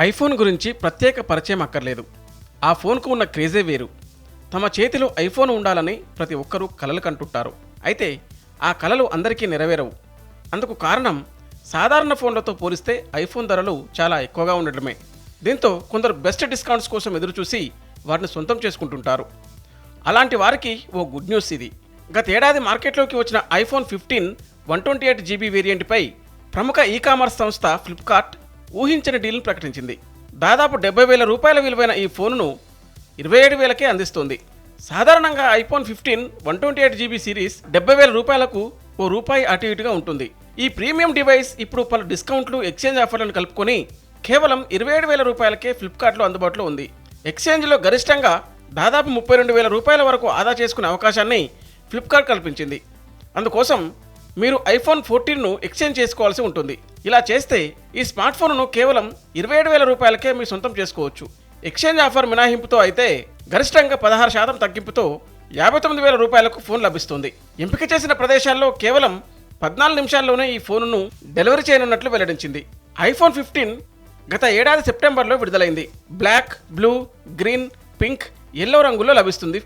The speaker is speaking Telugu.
ఐఫోన్ గురించి ప్రత్యేక పరిచయం అక్కర్లేదు. ఆ ఫోన్కు ఉన్న క్రేజే వేరు. తమ చేతిలో ఐఫోన్ ఉండాలని ప్రతి ఒక్కరూ కలలు కంటుంటారు. అయితే ఆ కలలు అందరికీ నెరవేరవు. అందుకు కారణం సాధారణ ఫోన్లతో పోలిస్తే ఐఫోన్ ధరలు చాలా ఎక్కువగా ఉండడమే. దీంతో కొందరు బెస్ట్ డిస్కౌంట్స్ కోసం ఎదురుచూసి వాటిని సొంతం చేసుకుంటుంటారు. అలాంటి వారికి ఓ గుడ్ న్యూస్ ఇది. గతేడాది మార్కెట్లోకి వచ్చిన ఐఫోన్ 15 128GB వేరియంట్పై ప్రముఖ ఈ-కామర్స్ సంస్థ ఫ్లిప్కార్ట్ ఊహించని డీల్ను ప్రకటించింది. దాదాపు 70,000 రూపాయల విలువైన ఈ ఫోన్ను 27,000కే అందిస్తోంది. సాధారణంగా ఐఫోన్ 15 128GB సిరీస్ 70,000 రూపాయలకు ఓ రూపాయి అటు ఇటుగా ఉంటుంది. ఈ ప్రీమియం డివైస్ ఇప్పుడు పలు డిస్కౌంట్లు, ఎక్స్చేంజ్ ఆఫర్లను కలుపుకొని కేవలం 27,000 రూపాయలకే ఫ్లిప్కార్ట్లో అందుబాటులో ఉంది. ఎక్స్చేంజ్లో గరిష్టంగా దాదాపు 32,000 రూపాయల వరకు ఆదా చేసుకునే అవకాశాన్ని ఫ్లిప్కార్ట్ కల్పించింది. అందుకోసం మీరు ఐఫోన్ 14ను ఎక్స్చేంజ్ చేసుకోవాల్సి ఉంటుంది. ఇలా చేస్తే ఈ స్మార్ట్ ఫోన్ను కేవలం 27,000 రూపాయలకే మీ సొంతం చేసుకోవచ్చు. ఎక్స్చేంజ్ ఆఫర్ మినహాయింపుతో అయితే గరిష్టంగా 16% తగ్గింపుతో 59,000 రూపాయలకు ఫోన్ లభిస్తుంది. ఎంపిక చేసిన ప్రదేశాల్లో కేవలం 14 నిమిషాల్లోనే ఈ ఫోన్ను డెలివరీ చేయనున్నట్లు వెల్లడించింది. ఐఫోన్ 15 గత ఏడాది సెప్టెంబర్లో విడుదలైంది. Black, blue, green, pink, yellow రంగుల్లో లభిస్తుంది.